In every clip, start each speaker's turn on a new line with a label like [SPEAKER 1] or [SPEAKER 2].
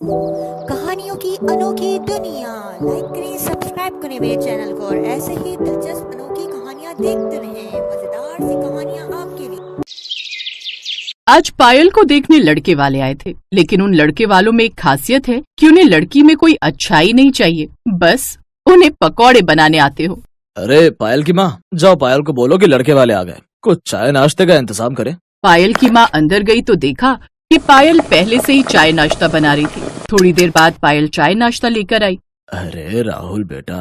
[SPEAKER 1] कहानियों की अनोखी दुनिया। लाइक करें, सब्सक्राइब करें मेरे चैनल को और ऐसे ही दिलचस्प अनोखी कहानियाँ देखते रहें। मजेदार सी कहानियाँ आपके लिए।
[SPEAKER 2] आज पायल को देखने लड़के वाले आए थे, लेकिन उन लड़के वालों में एक खासियत है कि उन्हें लड़की में कोई अच्छाई नहीं चाहिए, बस उन्हें पकौड़े बनाने आते हो।
[SPEAKER 3] अरे पायल की माँ, जाओ पायल को बोलो कि लड़के वाले आ गए, कुछ चाय नाश्ते का इंतजाम करे।
[SPEAKER 2] पायल की माँ अंदर गई तो देखा कि पायल पहले से ही चाय नाश्ता बना रही थी। थोड़ी देर बाद पायल चाय नाश्ता लेकर आई।
[SPEAKER 3] अरे राहुल बेटा,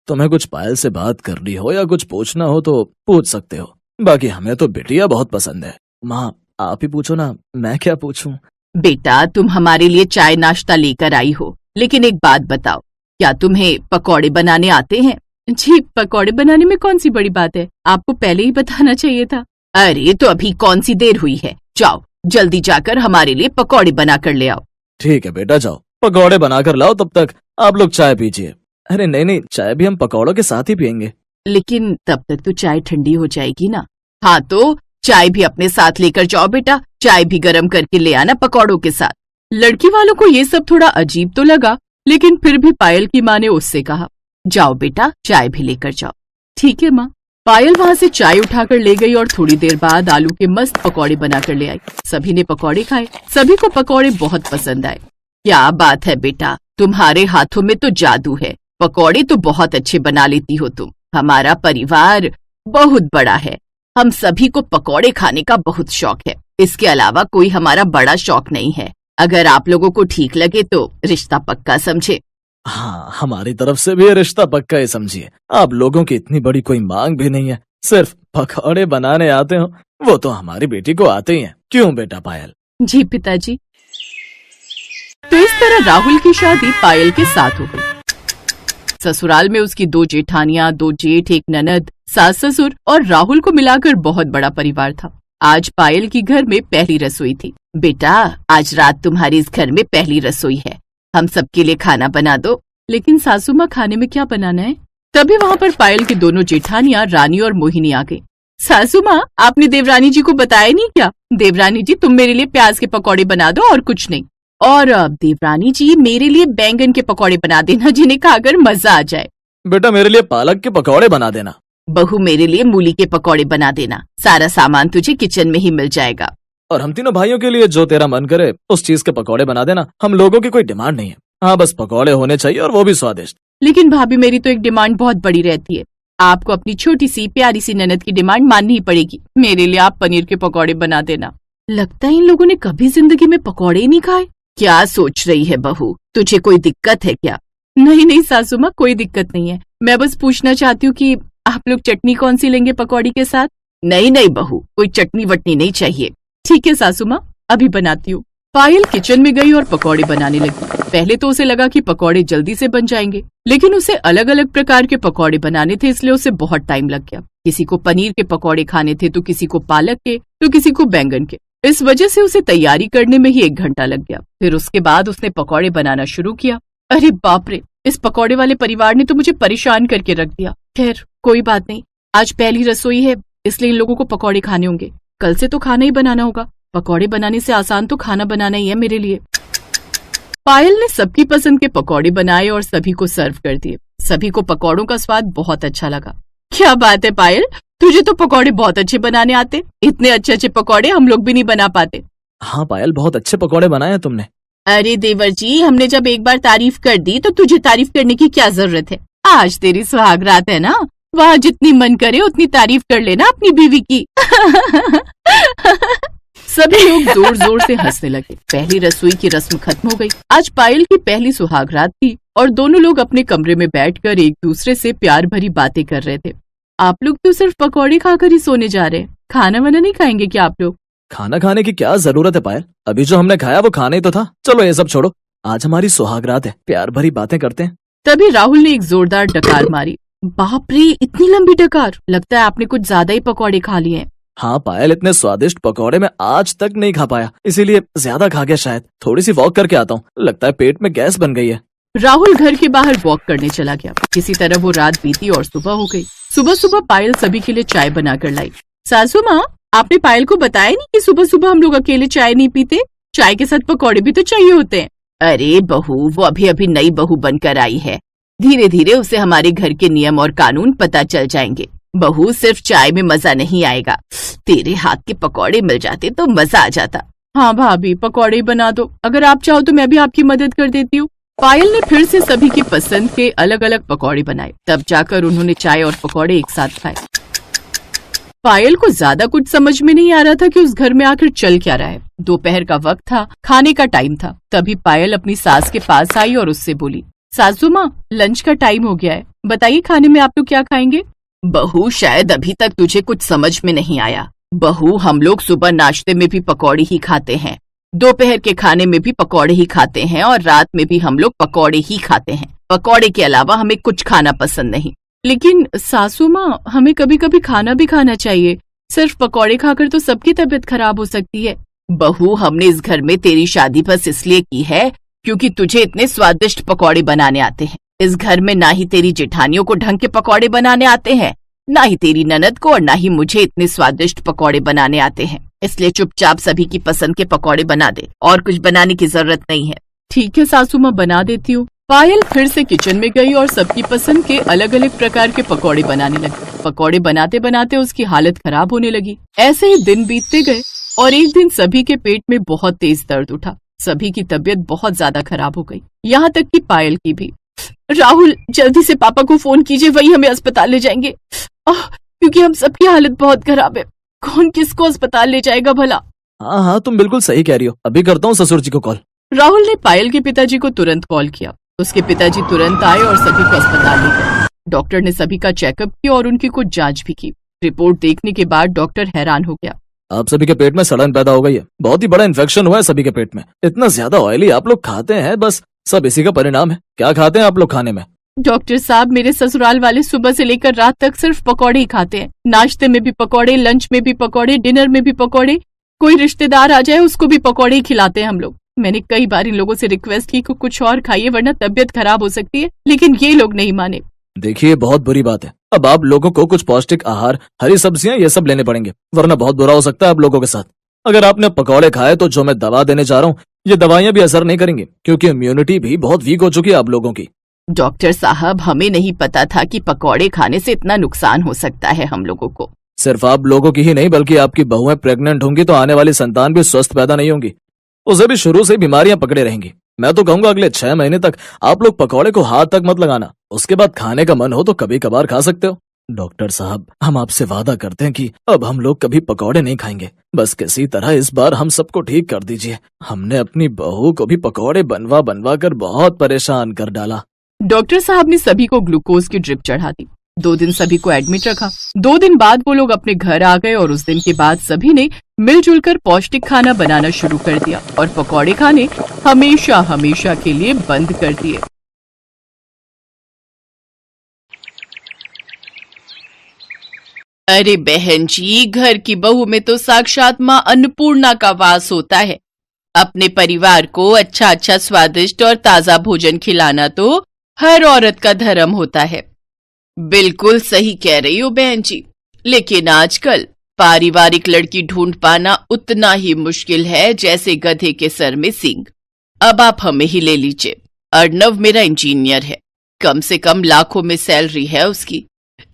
[SPEAKER 3] तुम्हें कुछ पायल से बात करनी हो या कुछ पूछना हो तो पूछ सकते हो, बाकी हमें तो बिटिया बहुत पसंद है। माँ आप ही पूछो ना, मैं क्या पूछूं?
[SPEAKER 2] बेटा तुम हमारे लिए चाय नाश्ता लेकर आई हो, लेकिन एक बात बताओ, क्या तुम्हें पकौड़े बनाने आते हैं? जी पकौड़े बनाने में कौन सी बड़ी बात है, आपको पहले ही बताना चाहिए था। अरे तो अभी कौन सी देर हुई है, जाओ जल्दी जाकर हमारे लिए पकौड़े बना कर ले आओ।
[SPEAKER 3] ठीक है बेटा, जाओ पकौड़े बनाकर लाओ, तब तक आप लोग चाय पीजिए। अरे नहीं, चाय भी हम पकौड़ों के साथ ही पियेंगे।
[SPEAKER 2] लेकिन तब तक तो चाय ठंडी हो जाएगी ना। हाँ तो चाय भी अपने साथ लेकर जाओ बेटा, चाय भी गरम करके ले आना पकौड़ों के साथ। लड़की वालों को ये सब थोड़ा अजीब तो लगा, लेकिन फिर भी पायल की माँ ने उससे कहा, जाओ बेटा चाय भी लेकर जाओ। ठीक है माँ। पायल वहाँ से चाय उठाकर ले गई और थोड़ी देर बाद आलू के मस्त पकौड़े बनाकर ले आई। सभी ने पकौड़े खाए, सभी को पकौड़े बहुत पसंद आए। क्या बात है बेटा, तुम्हारे हाथों में तो जादू है, पकौड़े तो बहुत अच्छे बना लेती हो तुम। हमारा परिवार बहुत बड़ा है, हम सभी को पकौड़े खाने का बहुत शौक है, इसके अलावा कोई हमारा बड़ा शौक नहीं है। अगर आप लोगों को ठीक लगे तो रिश्ता पक्का समझे।
[SPEAKER 3] हाँ, हमारी तरफ से भी ये रिश्ता पक्का ही समझिए। आप लोगों की इतनी बड़ी कोई मांग भी नहीं है, सिर्फ पकौड़े बनाने आते हो, वो तो हमारी बेटी को आते ही हैं। क्यों बेटा पायल?
[SPEAKER 2] जी पिताजी। तो इस तरह राहुल की शादी पायल के साथ हो गई। ससुराल में उसकी 2 जेठानियां, 2 जेठ, एक ननद, सास ससुर और राहुल को मिलाकर बहुत बड़ा परिवार था। आज पायल की घर में पहली रसोई थी। बेटा आज रात तुम्हारी इस घर में पहली रसोई है, हम सबके लिए खाना बना दो। लेकिन सासू माँ खाने में क्या बनाना है? तभी वहाँ पर पायल की दोनों जेठानियां रानी और मोहिनी आ गई। सासू माँ आपने देवरानी जी को बताया नहीं क्या? देवरानी जी तुम मेरे लिए प्याज के पकौड़े बना दो और कुछ नहीं। और देवरानी जी मेरे लिए बैंगन के पकौड़े बना देना, जिन्हें खाकर मजा आ जाए।
[SPEAKER 3] बेटा मेरे लिए पालक के पकौड़े बना देना।
[SPEAKER 2] बहू मेरे लिए मूली के पकौड़े बना देना, सारा सामान तुझे किचन में ही मिल जाएगा।
[SPEAKER 3] और हम तीनों भाइयों के लिए जो तेरा मन करे उस चीज के पकौड़े बना देना, हम लोगों की कोई डिमांड नहीं है। हाँ बस पकौड़े होने चाहिए और वो भी स्वादिष्ट।
[SPEAKER 2] लेकिन भाभी मेरी तो एक डिमांड बहुत बड़ी रहती है, आपको अपनी छोटी सी प्यारी सी ननद की डिमांड माननी ही पड़ेगी। मेरे लिए आप पनीर के पकौड़े बना देना। लगता है इन लोगों ने कभी जिंदगी में पकौड़े ही नहीं खाए। क्या सोच रही है बहू, तुझे कोई दिक्कत है क्या? नहीं सासू माँ कोई दिक्कत नहीं है, मैं बस पूछना चाहती हूँ कि आप लोग चटनी कौन सी लेंगे पकौड़ी के साथ? नहीं बहू, कोई चटनी वटनी नहीं चाहिए। ठीक है सासू माँ, अभी बनाती हूँ। पायल किचन में गई और पकौड़े बनाने लगी। पहले तो उसे लगा कि पकौड़े जल्दी से बन जाएंगे, लेकिन उसे अलग अलग प्रकार के पकौड़े बनाने थे, इसलिए उसे बहुत टाइम लग गया। किसी को पनीर के पकौड़े खाने थे, तो किसी को पालक के, तो किसी को बैंगन के। इस वजह से उसे तैयारी करने में ही 1 घंटा लग गया। फिर उसके बाद उसने पकौड़े बनाना शुरू किया। अरे बाप रे, इस पकौड़े वाले परिवार ने तो मुझे परेशान करके रख दिया। खैर कोई बात नहीं, आज पहली रसोई है इसलिए इन लोगों को पकौड़े खाने होंगे, कल से तो खाना ही बनाना होगा। पकौड़े बनाने से आसान तो खाना बनाना ही है मेरे लिए। पायल ने सबकी पसंद के पकौड़े बनाए और सभी को सर्व कर दिए। सभी को पकौड़ों का स्वाद बहुत अच्छा लगा। क्या बात है पायल, तुझे तो पकौड़े बहुत अच्छे बनाने आते, इतने अच्छे पकौड़े हम लोग भी नहीं बना पाते।
[SPEAKER 3] हाँ पायल, बहुत अच्छे पकौड़े बनाए हैं तुमने।
[SPEAKER 2] अरे देवर जी, हमने जब एक बार तारीफ कर दी तो तुझे तारीफ करने की क्या जरूरत है? आज तेरी सुहाग रात है ना, वहाँ जितनी मन करे उतनी तारीफ कर लेना अपनी बीवी की। सभी लोग जोर जोर से हंसने लगे। पहली रसोई की रस्म खत्म हो गई। आज पायल की पहली सुहाग रात थी और दोनों लोग अपने कमरे में बैठकर एक दूसरे से प्यार भरी बातें कर रहे थे। आप लोग तो सिर्फ पकौड़े खाकर ही सोने जा रहे हैं, खाना वाना नहीं खाएंगे क्या आप लोग?
[SPEAKER 3] खाना खाने की क्या जरूरत है पायल, अभी जो हमने खाया वो खाना ही तो था। चलो ये सब छोड़ो, आज हमारी सुहाग रात है, प्यार भरी बातें करते हैं।
[SPEAKER 2] तभी राहुल ने एक जोरदार डकार मारी। बाप रे, इतनी लंबी डकार, लगता है आपने कुछ ज्यादा ही पकौड़े खा लिए हैं।
[SPEAKER 3] हाँ पायल, इतने स्वादिष्ट पकौड़े मैं आज तक नहीं खा पाया, इसीलिए ज्यादा खा गया शायद। थोड़ी सी वॉक करके आता हूँ, लगता है पेट में गैस बन गई है।
[SPEAKER 2] राहुल घर के बाहर वॉक करने चला गया। किसी तरह वो रात बीती और सुबह हो गई। सुबह सुबह पायल सभी के लिए चाय बनाकर लाई। सासू माँ, आपने पायल को बताया नहीं कि सुबह सुबह हम लोग अकेले चाय नहीं पीते, चाय के साथ पकौड़े भी तो चाहिए होते हैं। अरे बहू, वो अभी अभी नई बहू बनकर आई है, धीरे धीरे उसे हमारे घर के नियम और कानून पता चल जाएंगे। बहू, सिर्फ चाय में मजा नहीं आएगा, तेरे हाथ के पकौड़े मिल जाते तो मजा आ जाता। हाँ भाभी, पकौड़े बना दो, अगर आप चाहो तो मैं भी आपकी मदद कर देती हूँ। पायल ने फिर से सभी की पसंद के अलग अलग पकौड़े बनाए, तब जाकर उन्होंने चाय और पकौड़े एक साथ खाए। पायल को ज्यादा कुछ समझ में नहीं आ रहा था कि उस घर में आखिर चल क्या रहा है। दोपहर का वक्त था, खाने का टाइम था। तभी पायल अपनी सास के पास आई और उससे बोली, सासू माँ, लंच का टाइम हो गया है, बताइए खाने में आप लोग क्या खाएंगे। बहू, शायद अभी तक तुझे कुछ समझ में नहीं आया। बहू, हम लोग सुबह नाश्ते में भी पकौड़े ही खाते हैं, दोपहर के खाने में भी पकौड़े ही खाते हैं और रात में भी हम लोग पकौड़े ही खाते हैं। पकौड़े के अलावा हमें कुछ खाना पसंद नहीं। लेकिन सासू माँ, हमें कभी कभी खाना भी खाना चाहिए, सिर्फ पकौड़े खाकर तो सबकी तबीयत खराब हो सकती है। बहू, हमने इस घर में तेरी शादी बस इसलिए की है क्योंकि तुझे इतने स्वादिष्ट पकौड़े बनाने आते हैं। इस घर में ना ही तेरी जेठानियों को ढंग के पकौड़े बनाने आते हैं, ना ही तेरी ननद को, और ना ही मुझे इतने स्वादिष्ट पकौड़े बनाने आते हैं। इसलिए चुपचाप सभी की पसंद के पकौड़े बना दे, और कुछ बनाने की जरूरत नहीं है। ठीक है सासू माँ, बना देती हूँ। पायल फिर से किचन में गई और सबकी पसंद के अलग अलग प्रकार के पकौड़े बनाने लगी। पकौड़े बनाते बनाते उसकी हालत खराब होने लगी। ऐसे ही दिन बीतते गए और एक दिन सभी के पेट में बहुत तेज दर्द उठा। सभी की तबीयत बहुत ज्यादा खराब हो गई, यहाँ तक कि पायल की भी। राहुल, जल्दी से पापा को फोन कीजिए, वही हमें अस्पताल ले जाएंगे, क्योंकि हम सबकी हालत बहुत खराब है। कौन किसको अस्पताल ले जाएगा भला।
[SPEAKER 3] हाँ हाँ, तुम बिल्कुल सही कह रही हो, अभी करता हूँ ससुर जी को कॉल।
[SPEAKER 2] राहुल ने पायल के पिताजी को तुरंत कॉल किया। उसके पिताजी तुरंत आए और सभी को अस्पताल ले गए। डॉक्टर ने सभी का चेकअप किया और उनकी कुछ जांच भी की। रिपोर्ट देखने के बाद डॉक्टर हैरान हो गया।
[SPEAKER 3] आप सभी के पेट में सड़न पैदा हो गई है, बहुत ही बड़ा इन्फेक्शन हुआ है सभी के पेट में। इतना ज्यादा ऑयली आप लोग खाते हैं, बस सब इसी का परिणाम है। क्या खाते हैं आप लोग खाने में?
[SPEAKER 2] डॉक्टर साहब, मेरे ससुराल वाले सुबह से लेकर रात तक सिर्फ पकौड़े ही खाते हैं। नाश्ते में भी पकौड़े, लंच में भी पकौड़े, डिनर में भी पकौड़े। कोई रिश्तेदार आ जाए उसको भी पकौड़े ही खिलाते हैं हम लोग। मैंने कई बार इन लोगों से रिक्वेस्ट की कि कुछ और खाइए वरना तबीयत खराब हो सकती है, लेकिन ये लोग नहीं माने।
[SPEAKER 3] देखिए, बहुत बुरी बात है। अब आप लोगों को कुछ पौष्टिक आहार, हरी सब्जियां, ये सब लेने पड़ेंगे, वरना बहुत बुरा हो सकता है आप लोगों के साथ। अगर आपने पकौड़े खाए तो जो मैं दवा देने जा रहा हूँ, ये दवाइयां भी असर नहीं करेंगी, क्योंकि इम्यूनिटी भी बहुत वीक हो चुकी है आप लोगों की।
[SPEAKER 2] डॉक्टर साहब, हमें नहीं पता था कि पकौड़े खाने से इतना नुकसान हो सकता है हम लोगों को।
[SPEAKER 3] सिर्फ आप लोगों की ही नहीं, बल्कि आपकी बहुएं प्रेग्नेंट होंगी तो आने वाली संतान भी स्वस्थ पैदा नहीं होंगी, उसे भी शुरू से बीमारियां पकड़े रहेंगी। मैं तो कहूंगा अगले 6 महीने तक आप लोग पकौड़े को हाथ तक मत लगाना। उसके बाद खाने का मन हो तो कभी कभार खा सकते हो। डॉक्टर साहब, हम आपसे वादा करते हैं कि अब हम लोग कभी पकौड़े नहीं खाएंगे। बस किसी तरह इस बार हम सबको ठीक कर दीजिए। हमने अपनी बहू को भी पकौड़े बनवा बनवा कर बहुत परेशान कर डाला।
[SPEAKER 2] डॉक्टर साहब ने सभी को ग्लूकोज की ड्रिप चढ़ा दी। 2 दिन सभी को एडमिट रखा। 2 दिन बाद वो लोग अपने घर आ गए और उस दिन के बाद सभी ने मिलजुल कर पौष्टिक खाना बनाना शुरू कर दिया और पकौड़े खाने हमेशा हमेशा के लिए बंद कर दिए। अरे बहन जी, घर की बहू में तो साक्षात माँ अन्नपूर्णा का वास होता है। अपने परिवार को अच्छा अच्छा स्वादिष्ट और ताजा भोजन खिलाना तो हर औरत का धर्म होता है। बिल्कुल सही कह रही हो बहन जी, लेकिन आजकल पारिवारिक लड़की ढूंढ पाना उतना ही मुश्किल है जैसे गधे के सर में सींग। अब आप हमें ही ले लीजिए। अर्णव मेरा इंजीनियर है, कम से कम लाखों में सैलरी है उसकी,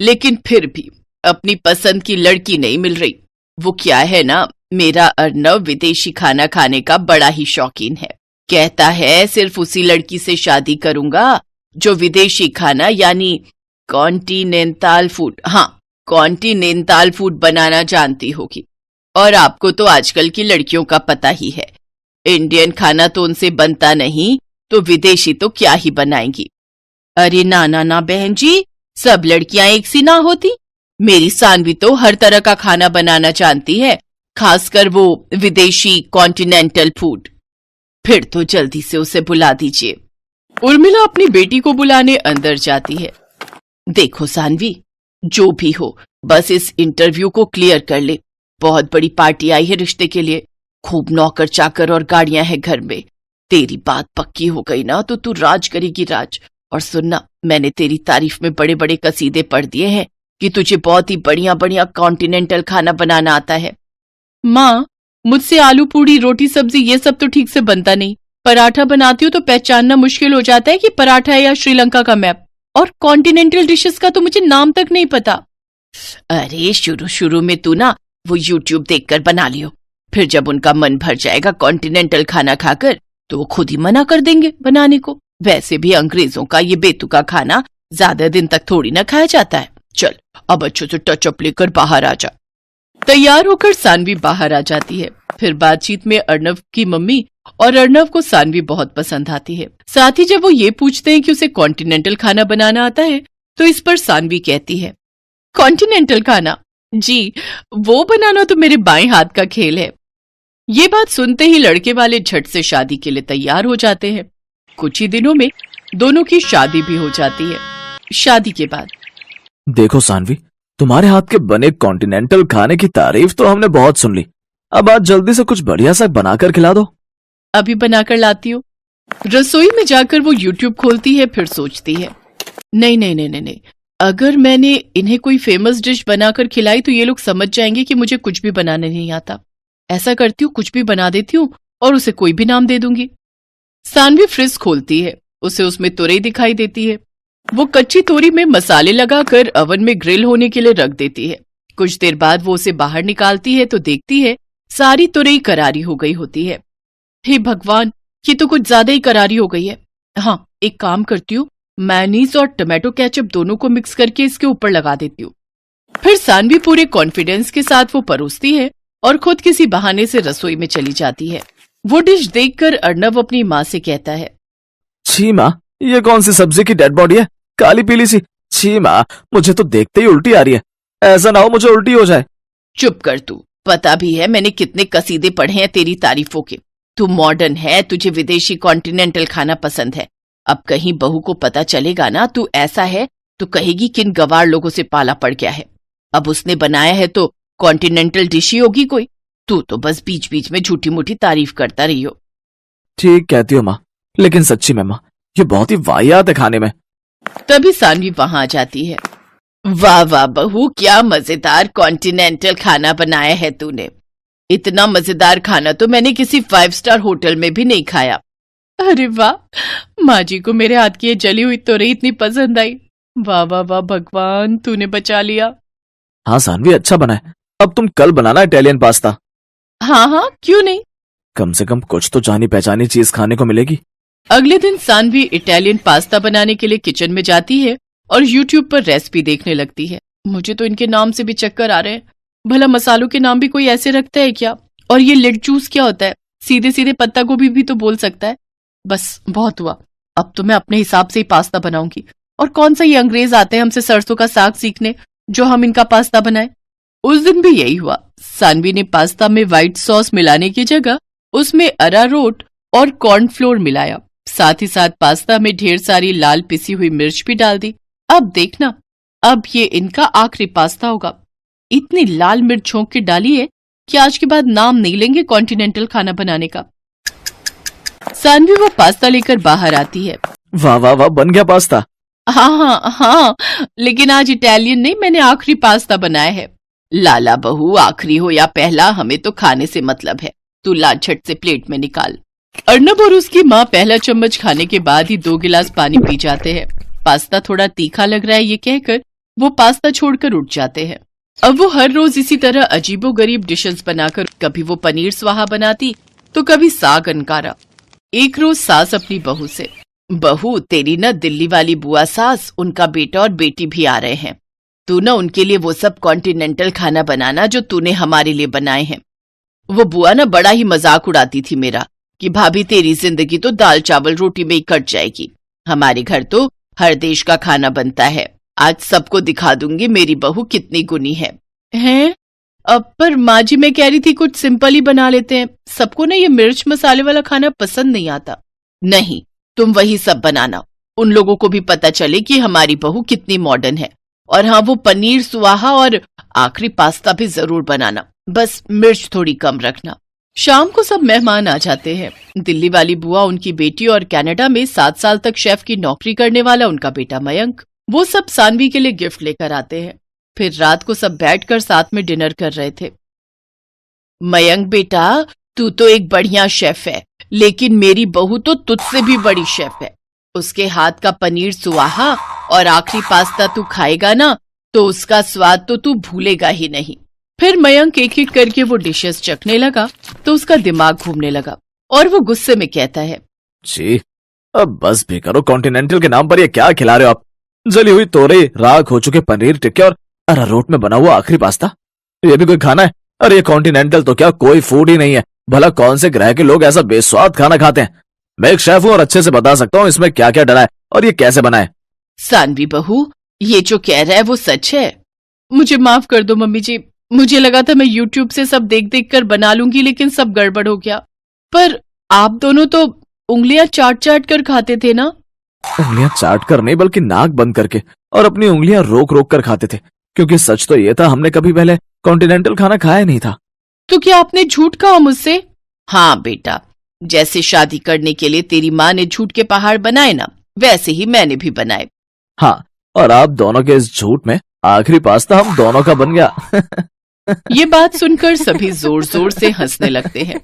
[SPEAKER 2] लेकिन फिर भी अपनी पसंद की लड़की नहीं मिल रही। वो क्या है ना, मेरा अर्णव विदेशी खाना खाने का बड़ा ही शौकीन है। कहता है सिर्फ उसी लड़की से शादी करूंगा जो विदेशी खाना यानी कॉन्टिनेंटल फूड, हाँ कॉन्टिनेंटल फूड बनाना जानती होगी। और आपको तो आजकल की लड़कियों का पता ही है, इंडियन खाना तो उनसे बनता नहीं तो विदेशी तो क्या ही बनाएंगी। अरे ना ना ना बहन जी, सब लड़कियां एक सी ना होती। मेरी सानवी तो हर तरह का खाना बनाना जानती है, खासकर वो विदेशी कॉन्टिनेंटल फूड। फिर तो जल्दी से उसे बुला दीजिए। उर्मिला अपनी बेटी को बुलाने अंदर जाती है। देखो सानवी, जो भी हो बस इस इंटरव्यू को क्लियर कर ले। बहुत बड़ी पार्टी आई है रिश्ते के लिए, खूब नौकर चाकर और गाड़ियां हैं घर में। तेरी बात पक्की हो गई ना तो तू राज करेगी राज। और सुनना, मैंने तेरी तारीफ में बड़े बड़े कसीदे पढ़ दिए हैं कि तुझे बहुत ही बढ़िया बढ़िया कॉन्टिनेंटल खाना बनाना आता है। माँ, मुझसे आलू पूड़ी रोटी सब्जी ये सब तो ठीक से बनता नहीं, पराठा बनाती हूँ तो पहचानना मुश्किल हो जाता है कि पराठा है या श्रीलंका का मैप। और कॉन्टिनेंटल डिशेस का तो मुझे नाम तक नहीं पता। अरे शुरू शुरू में तू ना वो यूट्यूब देखकर बना लियो, फिर जब उनका मन भर जाएगा कॉन्टिनेंटल खाना खाकर तो वो खुद ही मना कर देंगे बनाने को। वैसे भी अंग्रेजों का ये बेतुका खाना ज्यादा दिन तक थोड़ी ना खाया जाता है। चल अब अच्छे से टचअप लेकर बाहर आ जा। तैयार होकर सानवी बाहर आ जाती है। फिर बातचीत में अर्णव की मम्मी और अर्णव को सानवी बहुत पसंद आती है। साथ ही जब वो ये पूछते हैं कि उसे कॉन्टिनेंटल खाना बनाना आता है तो इस पर सानवी कहती है, कॉन्टिनेंटल खाना? जी, वो बनाना तो मेरे बाएं हाथ का खेल है। ये बात सुनते ही लड़के वाले झट से शादी के लिए तैयार हो जाते हैं। कुछ ही दिनों में दोनों की शादी भी हो जाती है। शादी के बाद
[SPEAKER 3] देखो सानवी, तुम्हारे हाथ के बने कॉन्टिनेंटल खाने की तारीफ तो हमने बहुत सुन ली। अब आज जल्दी से कुछ बढ़िया सा बनाकर खिला दो।
[SPEAKER 2] अभी बनाकर लाती हूँ। रसोई में जाकर वो यूट्यूब खोलती है, फिर सोचती है, नहीं नहीं नहीं नहीं नहीं, अगर मैंने इन्हें कोई फेमस डिश बनाकर खिलाई तो ये लोग समझ जाएंगे कि मुझे कुछ भी बनाने नहीं आता। ऐसा करती हूँ, कुछ भी बना देती हूँ और उसे कोई भी नाम दे दूंगी। सानवी फ्रिज खोलती है, उसे उसमें तुरई दिखाई देती है। वो कच्ची तोरी में मसाले लगाकर ओवन में ग्रिल होने के लिए रख देती है। कुछ देर बाद वो उसे बाहर निकालती है तो देखती है सारी तुरई करारी हो गई होती है। हे भगवान, ये तो कुछ ज्यादा ही करारी हो गई है। हाँ, एक काम करती हूँ, मेयोनीज और टमाटो केचप दोनों को मिक्स करके इसके ऊपर लगा देती हूँ। फिर सानवी पूरे कॉन्फिडेंस के साथ वो परोसती है और खुद किसी बहाने से रसोई में चली जाती है। वो डिश देखकर अर्णव अपनी माँ से कहता है,
[SPEAKER 3] छी माँ, ये कौन सी सब्जी की डेड बॉडी है, काली पीली सी। छी माँ, मुझे तो देखते ही उल्टी आ रही है। ऐसा ना हो मुझे उल्टी हो जाए।
[SPEAKER 2] चुप कर तू, पता भी है मैंने कितने कसीदे पढ़े हैं तेरी तारीफों के। तू मॉडर्न है, तुझे विदेशी कॉन्टिनेंटल खाना पसंद है। अब कहीं बहू को पता चलेगा ना तू ऐसा है तो कहेगी किन गवार लोगों से पाला पड़ गया है। अब उसने बनाया है तो कॉन्टिनेंटल डिश ही होगी कोई। तू तो बस बीच बीच में झूठी मूठी तारीफ करता रही हो।
[SPEAKER 3] ठीक कहती हो माँ, लेकिन सच्ची में माँ, ये बहुत ही वाहियात है खाने में।
[SPEAKER 2] तभी सानवी वहां आ जाती है। वाह वाह बहू, क्या मजेदार कॉन्टिनेंटल खाना बनाया है तूने। इतना मजेदार खाना तो मैंने किसी 5 स्टार होटल में भी नहीं खाया। अरे वाह, माँ जी को मेरे हाथ की ये जली हुई तोरई इतनी पसंद आई। वाह वाह वाह भगवान, तूने बचा लिया।
[SPEAKER 3] हाँ सानवी, अच्छा बना है। अब तुम कल बनाना इटालियन पास्ता।
[SPEAKER 2] हाँ हाँ, क्यों नहीं।
[SPEAKER 3] कम से कम कुछ तो जानी पहचानी चीज खाने को मिलेगी।
[SPEAKER 2] अगले दिन सानवी इटालियन पास्ता बनाने के लिए किचन में जाती है और यूट्यूब पर रेसिपी देखने लगती है। मुझे तो इनके नाम से भी चक्कर आ रहे हैं। भला मसालों के नाम भी कोई ऐसे रखता है क्या? और ये लिट जूस क्या होता है? सीधे सीधे पत्ता गोभी भी तो बोल सकता है। बस बहुत हुआ, अब तो मैं अपने हिसाब से ही पास्ता बनाऊंगी। और कौन सा ये अंग्रेज आते हैं हमसे सरसों का साग सीखने जो हम इनका पास्ता बनाए। उस दिन भी यही हुआ। सानवी ने पास्ता में व्हाइट सॉस मिलाने की जगह उसमें अरारोट और कॉर्नफ्लोर मिलाया। साथ ही साथ पास्ता में ढेर सारी लाल पिसी हुई मिर्च भी डाल दी। अब देखना, अब ये इनका आखिरी पास्ता होगा। इतनी लाल मिर्च झोंक के डाली है कि आज के बाद नाम नहीं लेंगे कॉन्टिनेंटल खाना बनाने का। सानवी वो पास्ता लेकर बाहर आती है।
[SPEAKER 3] वाह वाह वाह, बन गया पास्ता।
[SPEAKER 2] हाँ हाँ हाँ, लेकिन आज इटालियन नहीं, मैंने आखिरी पास्ता बनाया है। लाला बहू, आखिरी हो या पहला, हमें तो खाने से मतलब है। तू ला झट से प्लेट में निकाल। अर्णव और उसकी माँ पहला चम्मच खाने के बाद ही 2 गिलास पानी पी जाते हैं। पास्ता थोड़ा तीखा लग रहा है ये कहकर वो पास्ता छोड़कर उठ जाते हैं। अब वो हर रोज इसी तरह अजीबोगरीब डिशेस बनाकर कभी वो पनीर स्वाहा बनाती तो कभी साग अनकारा। एक रोज सास अपनी बहू से, बहू तेरी ना दिल्ली वाली बुआ सास, उनका बेटा और बेटी भी आ रहे हैं। तू ना उनके लिए वो सब कॉन्टिनेंटल खाना बनाना जो तूने हमारे लिए बनाए हैं। वो बुआ ना बड़ा ही मजाक उड़ाती थी मेरा कि भाभी तेरी जिंदगी तो दाल चावल रोटी में ही कट जाएगी। हमारे घर तो हर देश का खाना बनता है। आज सबको दिखा दूंगी मेरी बहू कितनी गुनी है। हैं? अब पर माँ जी, मैं कह रही थी कुछ सिंपल ही बना लेते हैं। सबको ना ये मिर्च मसाले वाला खाना पसंद नहीं आता। नहीं, तुम वही सब बनाना, उन लोगों को भी पता चले कि हमारी बहू कितनी मॉडर्न है। और हाँ, वो पनीर सुहाहा और आखिरी पास्ता भी जरूर बनाना, बस मिर्च थोड़ी कम रखना। शाम को सब मेहमान आ जाते हैं। दिल्ली वाली बुआ, उनकी बेटी और कनाडा में 7 साल तक शेफ की नौकरी करने वाला उनका बेटा मयंक, वो सब सानवी के लिए गिफ्ट लेकर आते हैं। फिर रात को सब बैठकर साथ में डिनर कर रहे थे। मयंक बेटा, तू तो एक बढ़िया शेफ है, लेकिन मेरी बहू तो तुझसे भी बड़ी शेफ है। उसके हाथ का पनीर सुहाहा और आखिरी पास्ता तू खाएगा ना, तो उसका स्वाद तो तू भूलेगा ही नहीं। फिर मयंक एक एक करके वो डिशेस चखने लगा तो उसका दिमाग घूमने लगा और वो गुस्से में कहता है,
[SPEAKER 3] जी अब बस भी करो, कॉन्टिनेंटल के नाम पर ये क्या खिला रहे हो आप? जली हुई तोरई, राख हो चुके पनीर टिक्के और अरारोट में बना हुआ आखिरी पास्ता, ये भी कोई खाना है? अरे ये कॉन्टिनेंटल तो क्या कोई फूड ही नहीं है। भला कौन से ग्रह के लोग ऐसा बेस्वाद खाना खाते हैं? मैं एक शेफ हूँ और अच्छे से बता सकता हूँ इसमें क्या क्या डला है और ये कैसे बना है।
[SPEAKER 2] सानवी बहू, ये जो कह रहा है वो सच है। मुझे माफ कर दो मम्मी जी, मुझे लगा था मैं यूट्यूब से सब देख देख कर बना लूंगी, लेकिन सब गड़बड़ हो गया। पर आप दोनों तो उंगलियां चाट चाट कर खाते थे ना?
[SPEAKER 3] उंगलियां चाट कर नहीं, बल्कि नाक बंद करके और अपनी उंगलियां रोक रोक कर खाते थे, क्योंकि सच तो ये था हमने कभी पहले कॉन्टिनेंटल खाना खाया नहीं था।
[SPEAKER 2] तो क्या आपने झूठ कहा मुझसे? हाँ बेटा, जैसे शादी करने के लिए तेरी माँ ने झूठ के पहाड़ बनाए ना, वैसे ही मैंने भी बनाए।
[SPEAKER 3] हाँ, और आप दोनों के इस झूठ में आखिरी पास्ता हम दोनों का बन गया।
[SPEAKER 2] ये बात सुनकर सभी जोर जोर से हंसने लगते हैं।